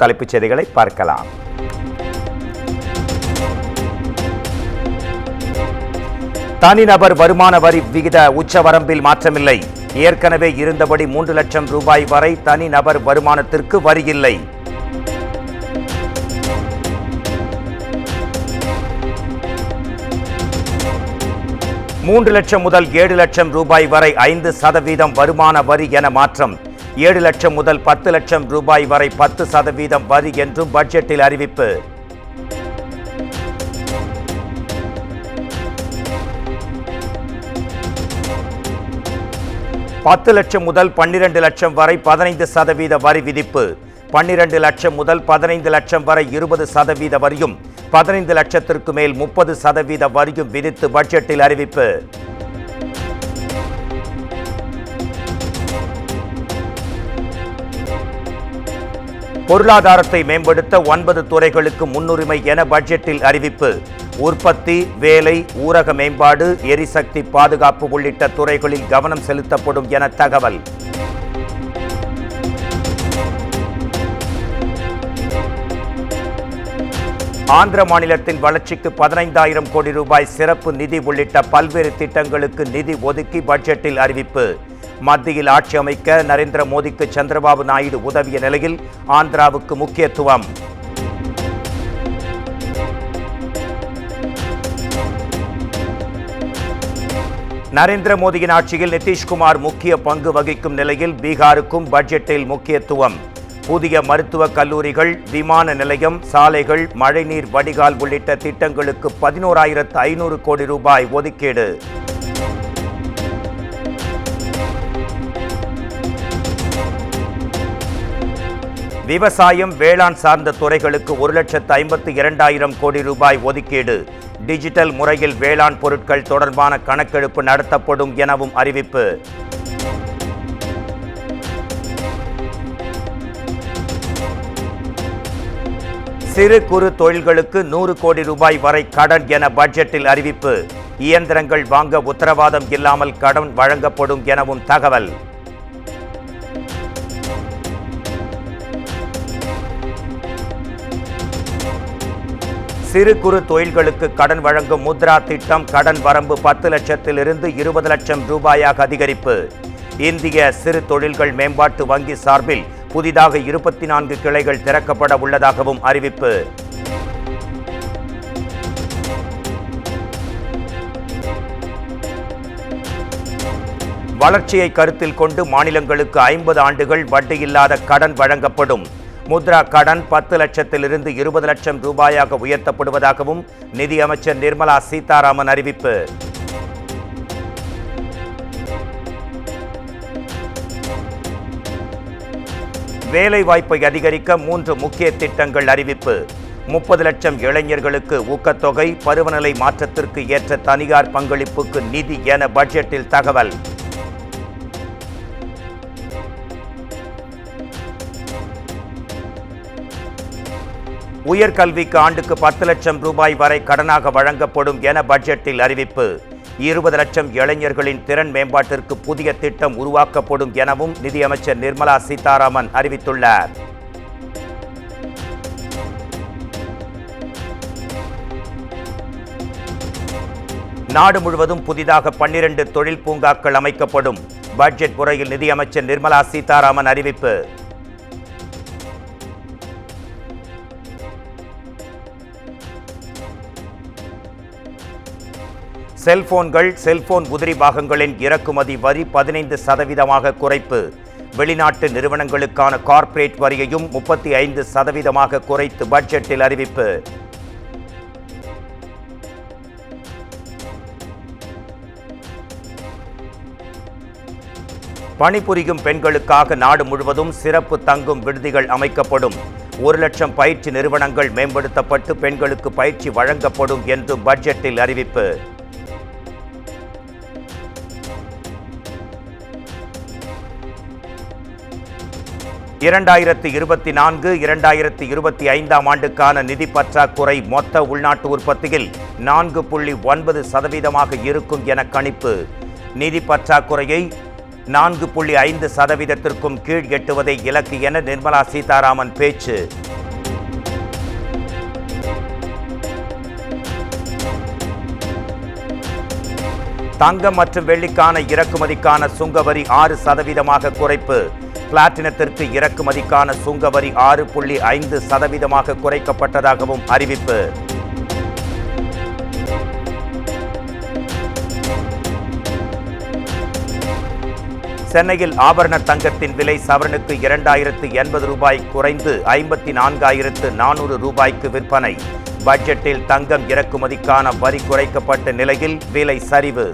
தலைப்புச் செய்திகளை பார்க்கலாம். தனிநபர் வருமான வரி விகித உச்சவரம்பில் மாற்றமில்லை. ஏற்கனவே இருந்தபடி 3 லட்சம் ரூபாய் வரை தனிநபர் வருமானத்திற்கு வரி இல்லை. மூன்று லட்சம் முதல் 7 லட்சம் ரூபாய் வரை 5% வருமான வரி என மாற்றம். 7 லட்சம் முதல் 10 லட்சம் ரூபாய் வரை 10% வரி என்றும் பட்ஜெட்டில் அறிவிப்பு. பத்து லட்சம் முதல் 12 லட்சம் வரை 15% வரி விதிப்பு. 12 லட்சம் முதல் 15 லட்சம் வரை 20% வரியும் 15 லட்சத்திற்கு மேல் 30% வரியும் விதித்து பட்ஜெட்டில் அறிவிப்பு. பொருளாதாரத்தை மேம்படுத்த 9 துறைகளுக்கு முன்னுரிமை என பட்ஜெட்டில் அறிவிப்பு. உற்பத்தி, வேலை, ஊரக மேம்பாடு, எரிசக்தி பாதுகாப்பு உள்ளிட்ட துறைகளில் கவனம் செலுத்தப்படும் என தகவல். ஆந்திர மாநிலத்தின் வளர்ச்சிக்கு 15,000 கோடி ரூபாய் சிறப்பு நிதி உள்ளிட்ட பல்வேறு திட்டங்களுக்கு நிதி ஒதுக்கி பட்ஜெட்டில் அறிவிப்பு. மத்தியில் ஆட்சி அமைக்க நரேந்திர மோடிக்கு சந்திரபாபு நாயுடு உதவிய நிலையில் ஆந்திராவுக்கு முக்கியத்துவம். நரேந்திர மோடியின் ஆட்சியில் நிதிஷ்குமார் முக்கிய பங்கு வகிக்கும் நிலையில் பீகாருக்கும் பட்ஜெட்டில் முக்கியத்துவம். புதிய மருத்துவக் கல்லூரிகள், விமான நிலையம், சாலைகள், மழைநீர் வடிகால் உள்ளிட்ட திட்டங்களுக்கு 11,500 கோடி ரூபாய் ஒதுக்கீடு. விவசாயம், வேளாண் சார்ந்த துறைகளுக்கு 1,52,000 கோடி ரூபாய் ஒதுக்கீடு. டிஜிட்டல் முறையில் வேளாண் பொருட்கள் தொடர்பான கணக்கெடுப்பு நடத்தப்படும் எனவும் அறிவிப்பு. சிறு குறு தொழில்களுக்கு 100 கோடி ரூபாய் வரை கடன் என பட்ஜெட்டில் அறிவிப்பு. இயந்திரங்கள் வாங்க உத்தரவாதம் இல்லாமல் கடன் வழங்கப்படும் எனவும் தகவல். சிறு குறு தொழில்களுக்கு கடன் வழங்கும் முத்ரா திட்டம் கடன் வரம்பு 10 லட்சத்திலிருந்து 20 லட்சம் ரூபாயாக அதிகரிப்பு. இந்திய சிறு தொழில்கள் மேம்பாட்டு வங்கி சார்பில் புதிதாக 24 கிளைகள் திறக்கப்பட உள்ளதாகவும் அறிவிப்பு. வளர்ச்சியை கருத்தில் கொண்டு மாநிலங்களுக்கு 50 ஆண்டுகள் வட்டியில்லாத கடன் வழங்கப்படும். முத்ரா கடன் 10 லட்சத்திலிருந்து 20 லட்சம் ரூபாயாக உயர்த்தப்படுவதாகவும் நிதியமைச்சர் நிர்மலா சீதாராமன் அறிவிப்பு. வேலைவாய்ப்பை அதிகரிக்க 3 முக்கிய திட்டங்கள் அறிவிப்பு. 30 லட்சம் இளைஞர்களுக்கு ஊக்கத்தொகை, பருவநிலை மாற்றத்திற்கு ஏற்ற தனியார் பங்களிப்புக்கு நிதி என பட்ஜெட்டில் தகவல். உயர்கல்விக்கு ஆண்டுக்கு 10 லட்சம் ரூபாய் வரை கடனாக வழங்கப்படும் என பட்ஜெட்டில் அறிவிப்பு. 20 லட்சம் இளைஞர்களின் திறன் மேம்பாட்டிற்கு புதிய திட்டம் உருவாக்கப்படும் எனவும் நிதியமைச்சர் நிர்மலா சீதாராமன் அறிவித்துள்ளார். நாடு முழுவதும் புதிதாக 12 தொழில் பூங்காக்கள் அமைக்கப்படும். பட்ஜெட் உரையில் நிதியமைச்சர் நிர்மலா சீதாராமன் அறிவிப்பு. செல்போன்கள், செல்போன் உதிரி பாகங்களின் இறக்குமதி வரி 15% குறைப்பு. வெளிநாட்டு நிறுவனங்களுக்கான கார்ப்பரேட் வரியையும் 35% குறைத்து பட்ஜெட்டில் அறிவிப்பு. பணிபுரியும் பெண்களுக்காக நாடு முழுவதும் சிறப்பு தங்கும் விடுதிகள் அமைக்கப்படும். 1 லட்சம் பயிற்சி நிறுவனங்கள் மேம்படுத்தப்பட்டு பெண்களுக்கு பயிற்சி வழங்கப்படும் என்றும் பட்ஜெட்டில் அறிவிப்பு. 2024-2025 ஆண்டுக்கான நிதி பற்றாக்குறை மொத்த உள்நாட்டு உற்பத்தியில் 4.9% இருக்கும் என கணிப்பு. நிதி பற்றாக்குறையை 4.5% கீழ் எட்டுவதை இலக்கு என நிர்மலா சீதாராமன் பேச்சு. தங்கம் மற்றும் வெள்ளிக்கான இறக்குமதிக்கான சுங்கவரி 6% குறைப்பு. பிளாட்டினத்திற்கு இறக்குமதிக்கான சுங்கவரி 6.5% குறைக்கப்பட்டதாகவும் அறிவிப்பு. சென்னையில் ஆபரண தங்கத்தின் விலை சவரனுக்கு 2080 ரூபாய் குறைந்து 54,400 ரூபாய்க்கு விற்பனை. பட்ஜெட்டில் தங்கம் இறக்குமதிக்கான வரி குறைக்கப்பட்ட நிலையில் விலை சரிவு.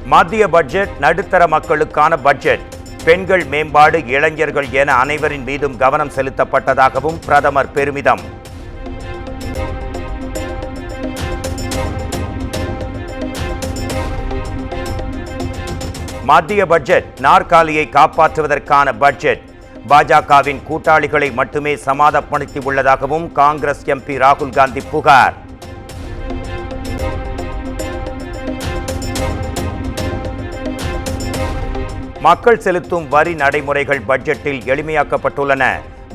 மத்திய பட்ஜெட் நடுத்தர மக்களுக்கான பட்ஜெட். பெண்கள் மேம்பாடு, இளைஞர்கள் என அனைவரின் மீதும் கவனம் செலுத்தப்பட்டதாகவும் பிரதமர் பெருமிதம். மத்திய பட்ஜெட் நாற்காலியை காப்பாற்றுவதற்கான பட்ஜெட். பாஜகவின் கூட்டாளிகளை மட்டுமே சமாதானப்படுத்தியுள்ளதாகவும் காங்கிரஸ் எம்பி ராகுல் காந்தி புகார். மக்கள் செலுத்தும் வரி நடைமுறைகள் பட்ஜெட்டில் எளிமையாக்கப்பட்டுள்ளன.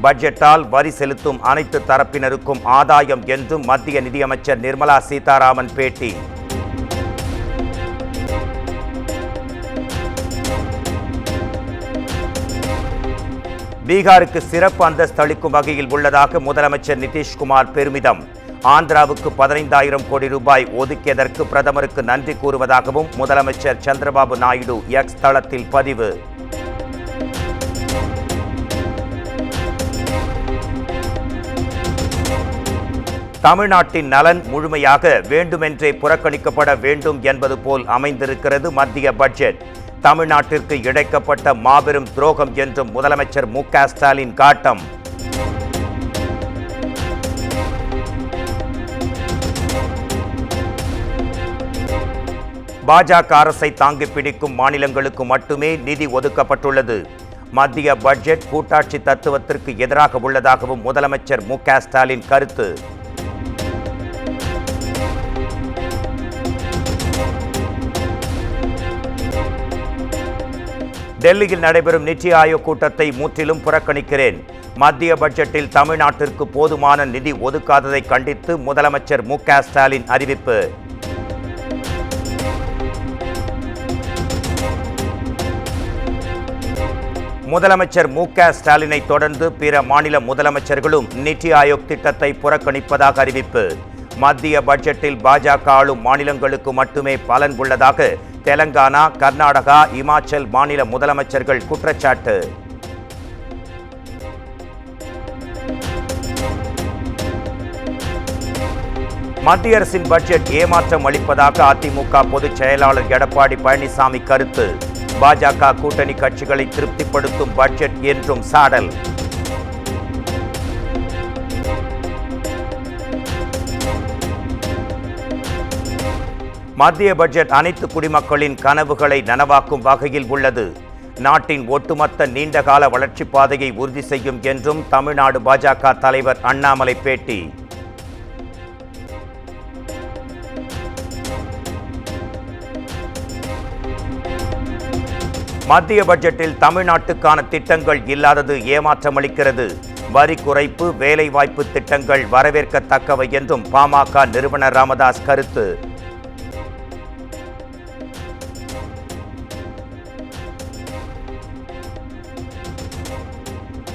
பட்ஜெட்டால் வரி செலுத்தும் அனைத்து தரப்பினருக்கும் ஆதாயம் என்றும் மத்திய நிதியமைச்சர் நிர்மலா சீதாராமன் பேட்டி. பீகாருக்கு சிறப்பு அந்தஸ்து அளிக்கும் வகையில் உள்ளதாக முதலமைச்சர் நிதிஷ்குமார் பெருமிதம். ஆந்திராவுக்கு 15,000 கோடி ரூபாய் ஒதுக்கியதற்கு பிரதமருக்கு நன்றி கூறுவதாகவும் முதலமைச்சர் சந்திரபாபு நாயுடு எக்ஸ் தளத்தில் பதிவு. தமிழ்நாட்டின் நலன் முழுமையாக வேண்டுமென்றே புறக்கணிக்கப்பட வேண்டும் என்பது போல் அமைந்திருக்கிறது மத்திய பட்ஜெட். தமிழ்நாட்டிற்கு இழைக்கப்பட்ட மாபெரும் துரோகம் என்றும் முதலமைச்சர் மு.க. ஸ்டாலின் காட்டம். பாஜக அரசை தாங்கி பிடிக்கும் மாநிலங்களுக்கு மட்டுமே நிதி ஒதுக்கப்பட்டுள்ளது. மத்திய பட்ஜெட் கூட்டாட்சி தத்துவத்திற்கு எதிராக உள்ளதாகவும் முதலமைச்சர் மு.க. ஸ்டாலின் கருத்து. டெல்லியில் நடைபெறும் நிதி ஆயோக் கூட்டத்தை முற்றிலும் புறக்கணிக்கிறேன். மத்திய பட்ஜெட்டில் தமிழ்நாட்டிற்கு போதுமான நிதி ஒதுக்காததை கண்டித்து முதலமைச்சர் மு.க. ஸ்டாலின் அறிவிப்பு. முதலமைச்சர் மு.க. ஸ்டாலினை தொடர்ந்து பிற மாநில முதலமைச்சர்களும் நிதி ஆயோக் திட்டத்தை புறக்கணிப்பதாக அறிவிப்பு. மத்திய பட்ஜெட்டில் பாஜக ஆளும் மாநிலங்களுக்கு மட்டுமே பலன் உள்ளதாக தெலங்கானா, கர்நாடகா, இமாச்சல் மாநில முதலமைச்சர்கள் குற்றச்சாட்டு. மத்திய அரசின் பட்ஜெட் ஏமாற்றம் அளிப்பதாக அதிமுக பொதுச் செயலாளர் எடப்பாடி பழனிசாமி கருத்து. பாஜக கூட்டணி கட்சிகளை திருப்திப்படுத்தும் பட்ஜெட் என்றும் சாடல். மத்திய பட்ஜெட் அனைத்து குடிமக்களின் கனவுகளை நனவாக்கும் வகையில் உள்ளது. நாட்டின் ஒட்டுமொத்த நீண்டகால வளர்ச்சிப் பாதையை உறுதி செய்யும் என்றும் தமிழ்நாடு பாஜக தலைவர் அண்ணாமலை பேட்டி. மத்திய பட்ஜெட்டில் தமிழ்நாட்டுக்கான திட்டங்கள் இல்லாதது ஏமாற்றமளிக்கிறது. வரி குறைப்பு, வேலைவாய்ப்பு திட்டங்கள் வரவேற்கத்தக்கவை என்றும் பாமக நிறுவனர் ராமதாஸ் கருத்து.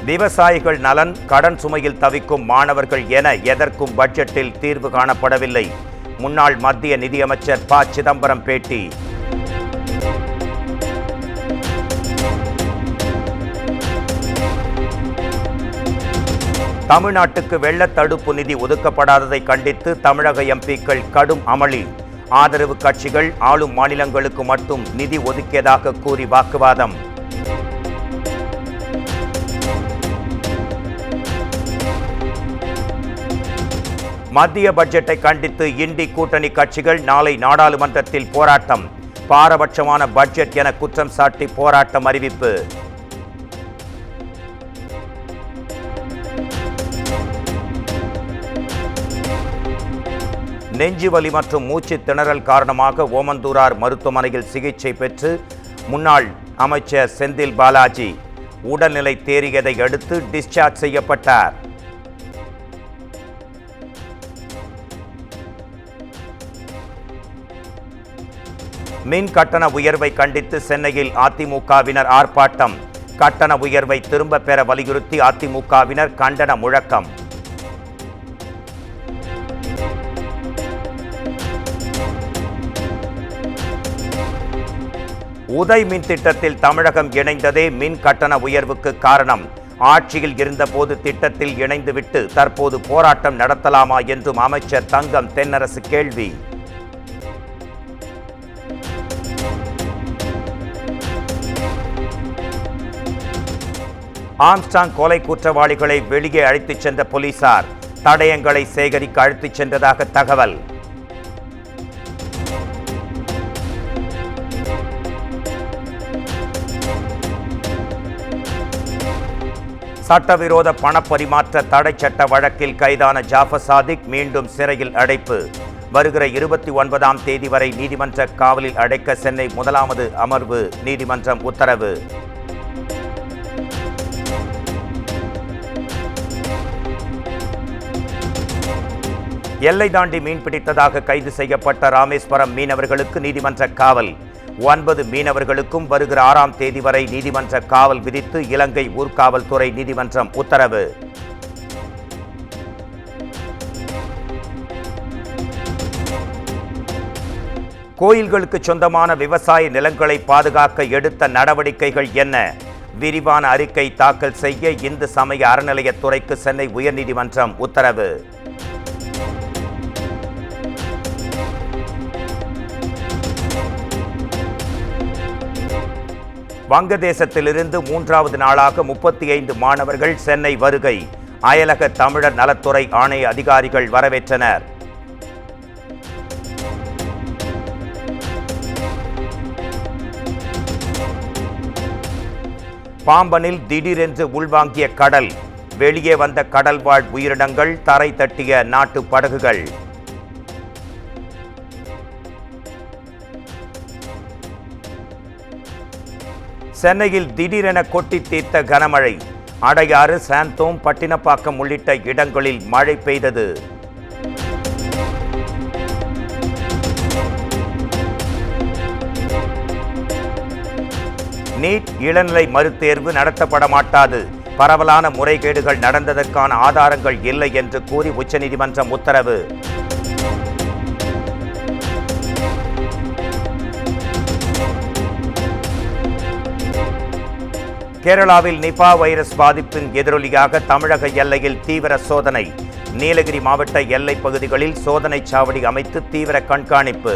விவசாயிகள் நலன், கடன் சுமையில் தவிக்கும் மாணவர்கள் என எதற்கும் பட்ஜெட்டில் தீர்வு காணப்படவில்லை. முன்னாள் மத்திய நிதியமைச்சர் ப. சிதம்பரம் பேட்டி. தமிழ்நாட்டுக்கு வெள்ள தடுப்பு நிதி ஒதுக்கப்படாததை கண்டித்து தமிழக எம்பிக்கள் கடும் அமளி. ஆதரவு கட்சிகள் ஆளும் மாநிலங்களுக்கு மட்டும் நிதி ஒதுக்கியதாக கூறி வாக்குவாதம். மத்திய பட்ஜெட்டை கண்டித்து இண்டி கூட்டணி கட்சிகள் நாளை நாடாளுமன்றத்தில் போராட்டம். பாரபட்சமான பட்ஜெட் என குற்றம் சாட்டி போராட்டம் அறிவிப்பு. நெஞ்சுவலி மற்றும் மூச்சு திணறல் காரணமாக ஓமந்தூரார் மருத்துவமனையில் சிகிச்சை பெற்று முன்னாள் அமைச்சர் செந்தில் பாலாஜி உடல்நிலை தேறியதை அடுத்து டிஸ்சார்ஜ் செய்யப்பட்டார். மின் கட்டண உயர்வை கண்டித்து சென்னையில் அதிமுகவினர் ஆர்ப்பாட்டம். கட்டண உயர்வை திரும்ப பெற வலியுறுத்தி அதிமுகவினர் கண்டன முழக்கம். உதய் மின் திட்டத்தில் தமிழகம் இணைந்ததே மின் கட்டண உயர்வுக்கு காரணம். ஆட்சியில் இருந்தபோது திட்டத்தில் இணைந்துவிட்டு தற்போது போராட்டம் நடத்தலாமா என்றும் அமைச்சர் தங்கம் தென்னரசு கேள்வி. ஆம்ஸ்ட்ராங் கொலை குற்றவாளிகளை வெளியே அழைத்துச் சென்ற போலீசார் தடயங்களை சேகரிக்க அழைத்துச் சென்றதாக தகவல். சட்டவிரோத பணப்பரிமாற்ற தடை சட்ட வழக்கில் கைதான ஜாஃபர் சாதிக் மீண்டும் சிறையில் அடைப்பு. வருகிற 29ஆம் தேதி வரை நீதிமன்ற காவலில் அடைக்க சென்னை முதலாவது அமர்வு நீதிமன்றம் உத்தரவு. எல்லை தாண்டி மீன்பிடித்ததாக கைது செய்யப்பட்ட ராமேஸ்வரம் மீனவர்களுக்கு நீதிமன்ற காவல். 9 மீனவர்களுக்கும் வருகிற 6ஆம் தேதி வரை நீதிமன்ற காவல் விதித்து இலங்கை ஊர்காவல்துறை நீதிமன்றம் உத்தரவு. கோயில்களுக்கு சொந்தமான விவசாய நிலங்களை பாதுகாக்க எடுத்த நடவடிக்கைகள் என்ன? விரிவான அறிக்கை தாக்கல் செய்ய இந்து சமய அறநிலையத்துறைக்கு சென்னை உயர்நீதிமன்றம் உத்தரவு. வங்கதேசத்திலிருந்து 3வது நாளாக 35 மாணவர்கள் சென்னை வருகை. அயலக தமிழர் நலத்துறை ஆணைய அதிகாரிகள் வரவேற்றனர். பாம்பனில் திடீரென்று உள்வாங்கிய கடல். வெளியே வந்த கடல்வாழ் உயிரினங்கள், தரை தட்டிய நாட்டு படகுகள். சென்னையில் திடீரென கொட்டி தீர்த்த கனமழை. அடையாறு, சாந்தோம், பட்டினப்பாக்கம் உள்ளிட்ட இடங்களில் மழை பெய்தது. நீட் இளநிலை மறுதேர்வு நடத்தப்பட மாட்டாது. பரவலான முறைகேடுகள் நடந்ததற்கான ஆதாரங்கள் இல்லை என்று கூறி உச்சநீதிமன்றம் உத்தரவு. கேரளாவில் நிபா வைரஸ் பாதிப்பின் எதிரொலியாக தமிழக எல்லையில் தீவிர சோதனை. நீலகிரி மாவட்ட எல்லைப் பகுதிகளில் சோதனை சாவடி அமைத்து தீவிர கண்காணிப்பு.